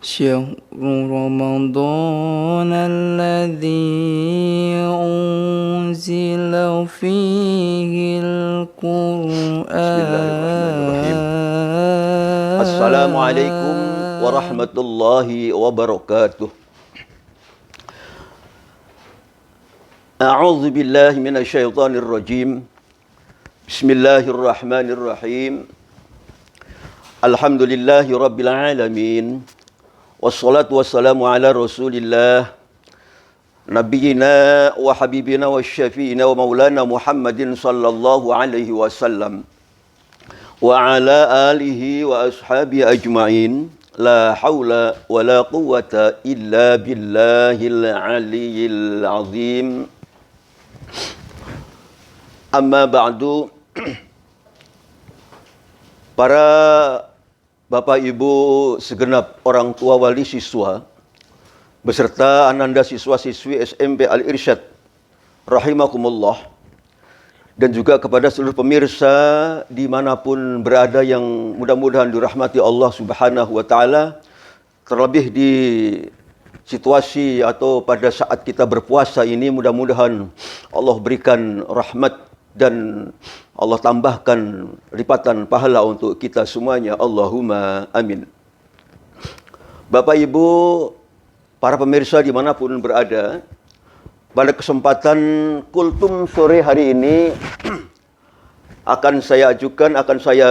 شهر رمضان الذي أنزل فيه Bismillahirrahmanirrahim. القرآن. Assalamualaikum warahmatullahi wabarakatuh. A'udzu billahi minasyaitonir rajim. Bismillahirrahmanirrahim. Alhamdulillahi rabbil alamin. Wassalatu wassalamu ala Rasulillah Nabiyyina wa habibina wa syafi'ina wa maulana Muhammadin sallallahu alaihi wasallam wa ala alihi wa ashabi ajma'in. La hawla wa la quwwata illa billahil aliyyil azim. Amma ba'du. Para Bapak Ibu segenap orang tua wali siswa beserta ananda siswa-siswi SMP Al-Irsyad rahimakumullah, dan juga kepada seluruh pemirsa dimanapun berada yang mudah-mudahan dirahmati Allah Subhanahu wa Ta'ala, terlebih di situasi atau pada saat kita berpuasa ini, mudah-mudahan Allah berikan rahmat dan Allah tambahkan lipatan pahala untuk kita semuanya. Allahumma amin. Bapak Ibu, para pemirsa dimanapun berada, pada kesempatan kultum sore hari ini akan saya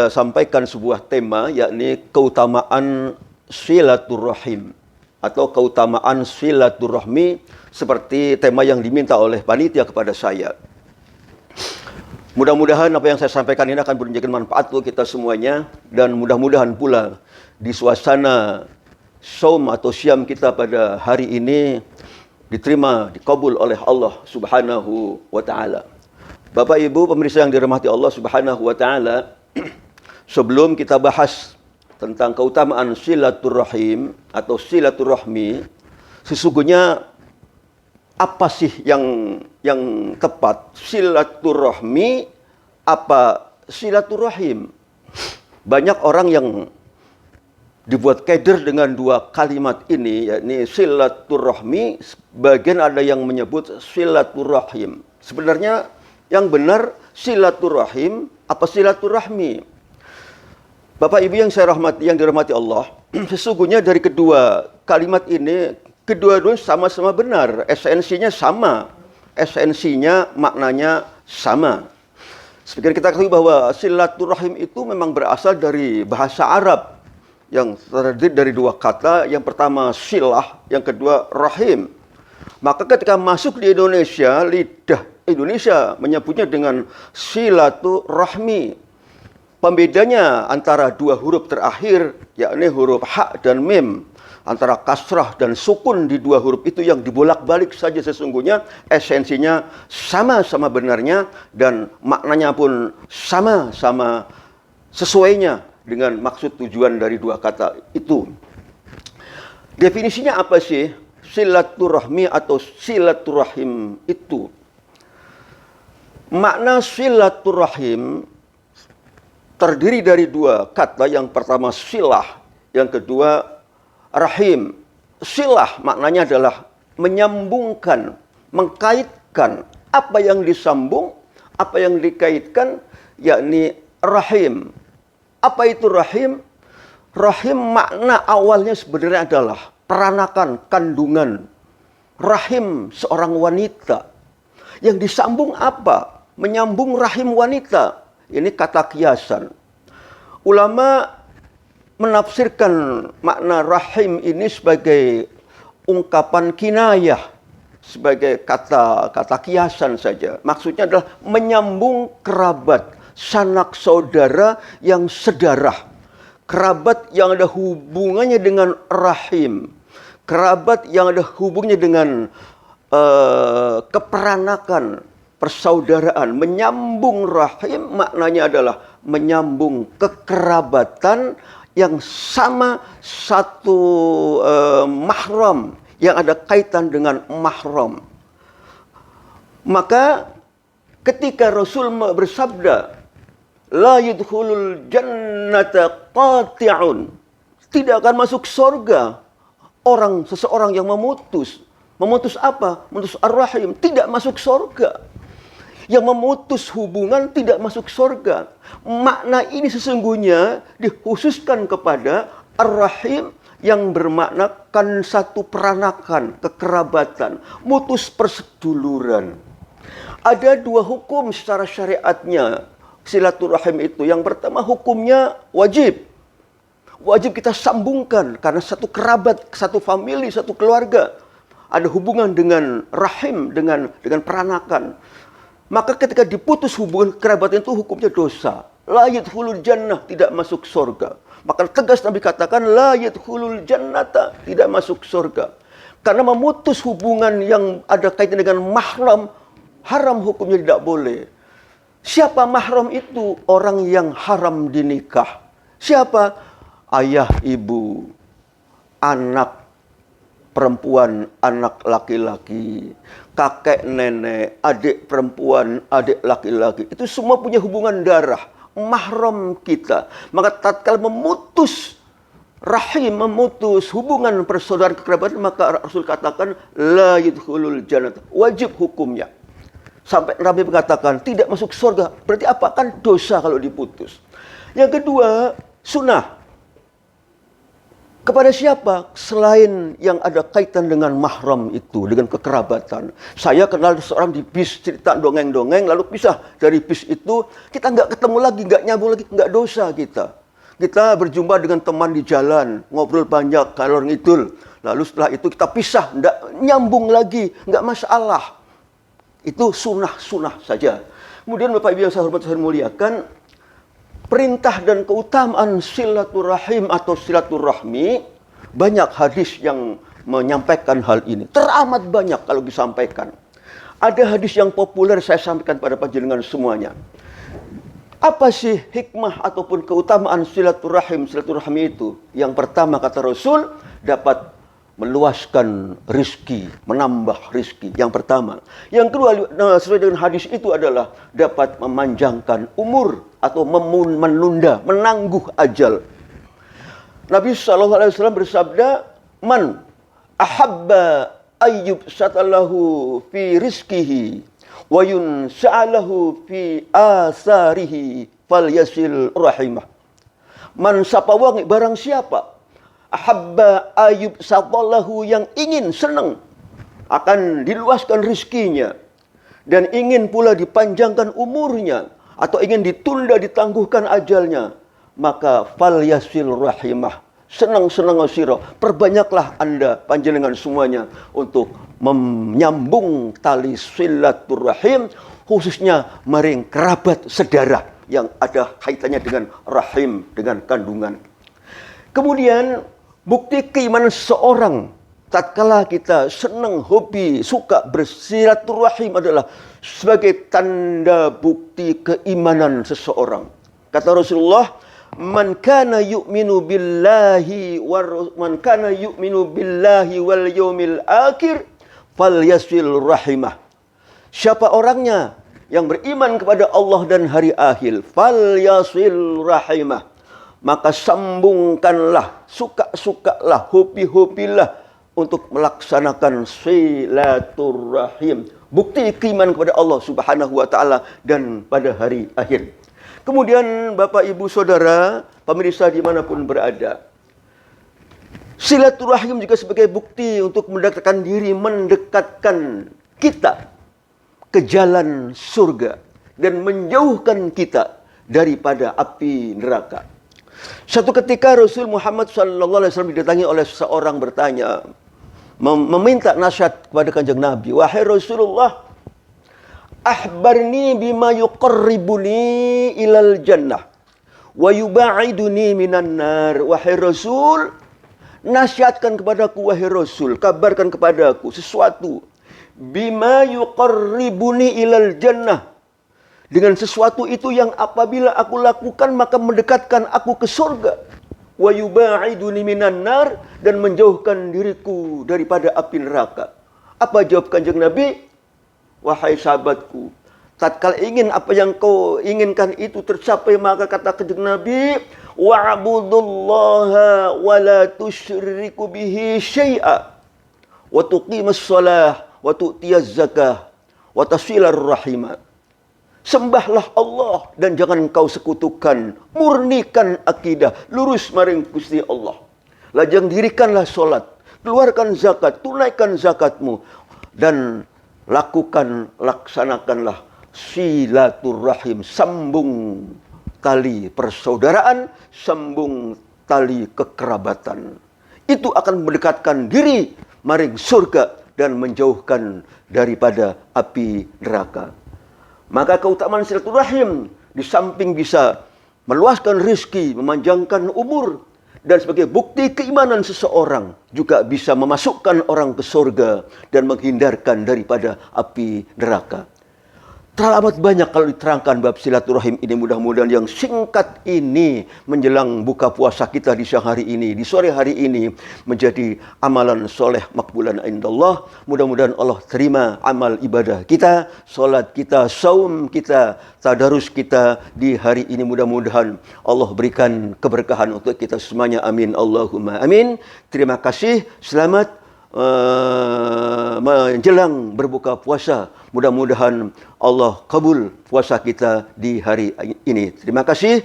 sampaikan sebuah tema, yakni keutamaan silaturahim atau keutamaan silaturahmi, seperti tema yang diminta oleh panitia kepada saya. Mudah-mudahan apa yang saya sampaikan ini akan menjadi manfaat untuk kita semuanya, dan mudah-mudahan pula di suasana saum atau syam kita pada hari ini diterima, dikabul oleh Allah Subhanahu wa Ta'ala. Bapak Ibu pemirsa yang dirahmati Allah Subhanahu wa Ta'ala, sebelum kita bahas tentang keutamaan silaturahim atau silaturahmi, sesungguhnya apa sih yang tepat? Silaturahmi apa silaturahim? Banyak orang yang dibuat keder dengan dua kalimat ini, yakni silaturahmi. Sebagian ada yang menyebut silaturahim. Sebenarnya yang benar silaturahim apa silaturahmi? Bapak Ibu yang saya rahmati, yang dirahmati Allah, sesungguhnya dari kedua kalimat ini, kedua-duanya sama-sama benar, esensinya sama, esensinya maknanya sama. Seperti kita ketahui bahwa silaturahim itu memang berasal dari bahasa Arab yang terdiri dari dua kata, yang pertama silah, yang kedua rahim. Maka ketika masuk di Indonesia, lidah Indonesia menyebutnya dengan silaturahmi. Pembedanya antara dua huruf terakhir, yakni huruf ha dan mim, antara kasrah dan sukun di dua huruf itu yang dibolak-balik saja, sesungguhnya esensinya sama-sama benarnya dan maknanya pun sama-sama sesuainya dengan maksud tujuan dari dua kata itu. Definisinya apa sih silaturahmi atau silaturahim itu? Makna silaturahim terdiri dari dua kata, yang pertama silah, yang kedua rahim. Silah maknanya adalah menyambungkan, mengkaitkan. Apa yang disambung, apa yang dikaitkan, yakni rahim. Apa itu rahim? Rahim makna awalnya sebenarnya adalah peranakan, kandungan. Rahim seorang wanita. Yang disambung apa? Menyambung rahim wanita. Ini kata kiasan. Ulama menafsirkan makna rahim ini sebagai ungkapan kinayah, sebagai kata kiasan saja. Maksudnya adalah menyambung kerabat, sanak saudara yang sedarah. Kerabat yang ada hubungannya dengan rahim. Kerabat yang ada hubungannya dengan keperanakan, persaudaraan. Menyambung rahim maknanya adalah menyambung kekerabatan yang sama, satu mahram, yang ada kaitan dengan mahram. Maka ketika Rasul bersabda, la yadkhulul jannata qati'un, tidak akan masuk surga seseorang yang memutus apa? Memutus ar-rahim, tidak masuk surga. Yang memutus hubungan tidak masuk surga. Makna ini sesungguhnya dikhususkan kepada ar-rahim yang bermaknakan satu peranakan, kekerabatan, mutus perseduluran. Ada dua hukum secara syariatnya silaturahim itu. Yang pertama hukumnya wajib. Wajib kita sambungkan karena satu kerabat, satu famili, satu keluarga ada hubungan dengan rahim, dengan peranakan. Maka ketika diputus hubungan kerabat itu hukumnya dosa. La yadkhulul jannah, tidak masuk surga. Maka tegas Nabi katakan la yadkhulul jannata, tidak masuk surga. Karena memutus hubungan yang ada kaitan dengan mahram, haram hukumnya tidak boleh. Siapa mahram itu? Orang yang haram dinikah. Siapa? Ayah, ibu, anak perempuan, anak laki-laki, kakek, nenek, adik perempuan, adik laki-laki. Itu semua punya hubungan darah, mahram kita. Maka tatkala memutus rahim, memutus hubungan persaudaraan kekerabatan, maka Rasul katakan la yadkhulul jannah, wajib hukumnya. Sampai Nabi mengatakan tidak masuk surga. Berarti apa? Kan dosa kalau diputus. Yang kedua, sunnah. Kepada siapa? Selain yang ada kaitan dengan mahram itu, dengan kekerabatan. Saya kenal seorang di bis, cerita dongeng-dongeng, lalu pisah dari bis itu, kita nggak ketemu lagi, nggak nyambung lagi, nggak dosa kita. Kita berjumpa dengan teman di jalan, ngobrol banyak, kalor ngidul. Lalu setelah itu kita pisah, nggak nyambung lagi, nggak masalah. Itu sunnah-sunnah saja. Kemudian Bapak Ibu yang saya hormati, saya muliakan, perintah dan keutamaan silaturahim atau silaturahmi, banyak hadis yang menyampaikan hal ini. Teramat banyak kalau disampaikan. Ada hadis yang populer saya sampaikan pada panjenengan semuanya. Apa sih hikmah ataupun keutamaan silaturahmi itu? Yang pertama kata Rasul, dapat meluaskan rizki, menambah rizki. Yang pertama. Yang kedua, sesuai dengan hadis itu adalah dapat memanjangkan umur atau menunda, menangguh ajal. Nabi SAW bersabda, man ahabba ayyub satalahu fi rizkihi wa yunsa'alahu fi asarihi fal yasil rahimah. Man sapawangi, barang siapa ahabba ayyub satalahu, yang ingin, senang akan diluaskan rizkinya dan ingin pula dipanjangkan umurnya atau ingin ditunda, ditangguhkan ajalnya, maka fal yasil rahimah, senang-senang sira, perbanyaklah Anda panjenengan semuanya untuk menyambung tali silaturahim, khususnya maring kerabat sedara yang ada kaitannya dengan rahim, dengan kandungan. Kemudian bukti keimanan seorang tatkala kita senang, hobi, suka bersilaturahim adalah sebagai tanda bukti keimanan seseorang. Kata Rasulullah, man kana yu'minu billahi wal yaumil akhir falyasil rahimah. Siapa orangnya yang beriman kepada Allah dan hari akhir, falyasil rahimah, maka sambungkanlah, suka-sukalah, hobi-hobilah untuk melaksanakan silaturahim. Bukti keimanan kepada Allah Subhanahu wa taala dan pada hari akhir. Kemudian Bapak Ibu Saudara, pemirsa dimanapun berada, silaturahim juga sebagai bukti untuk mendekatkan diri, mendekatkan kita ke jalan surga dan menjauhkan kita daripada api neraka. Suatu ketika Rasul Muhammad SAW didatangi oleh seseorang bertanya, meminta nasihat kepada Kanjeng Nabi. Wahai Rasulullah, ahbarni bima yuqarribuni ilal jannah wa yuba'iduni minan nar. Wahai Rasul, nasihatkan kepadaku, wahai Rasul, kabarkan kepadaku sesuatu. Bima yuqarribuni ilal jannah, dengan sesuatu itu yang apabila aku lakukan maka mendekatkan aku ke surga. Wa yuba'iduni minan nar, dan menjauhkan diriku daripada api neraka. Apa jawab Kanjeng Nabi? Wahai sahabatku, tatkala ingin apa yang kau inginkan itu tercapai, maka kata kanjeng Nabi, wa'budullaha wa la tusyriku bihi syai'a wa tuqimus shalah wa tu'tiyaz zakah wa tasilar rahimah. Sembahlah Allah dan jangan kau sekutukan, murnikan akidah, lurus maring Gusti Allah. Lajang dirikanlah solat, keluarkan zakat, tunaikan zakatmu, dan laksanakanlah silaturrahim, sambung tali persaudaraan, sambung tali kekerabatan. Itu akan mendekatkan diri maring surga dan menjauhkan daripada api neraka. Maka keutamaan silaturahim di samping bisa meluaskan rezeki, memanjangkan umur, dan sebagai bukti keimanan seseorang juga bisa memasukkan orang ke surga dan menghindarkan daripada api neraka. Teramat banyak kalau diterangkan bab silaturahim ini. Mudah-mudahan yang singkat ini menjelang buka puasa kita di siang hari ini, di sore hari ini, menjadi amalan soleh makbulan indallah. Mudah-mudahan Allah terima amal ibadah kita, solat kita, saum kita, tadarus kita di hari ini. Mudah-mudahan Allah berikan keberkahan untuk kita semuanya. Amin. Allahumma amin. Terima kasih. Selamat menjelang berbuka puasa. Mudah-mudahan Allah kabul puasa kita di hari ini. Terima kasih.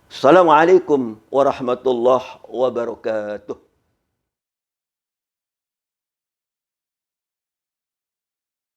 Assalamualaikum warahmatullahi wabarakatuh.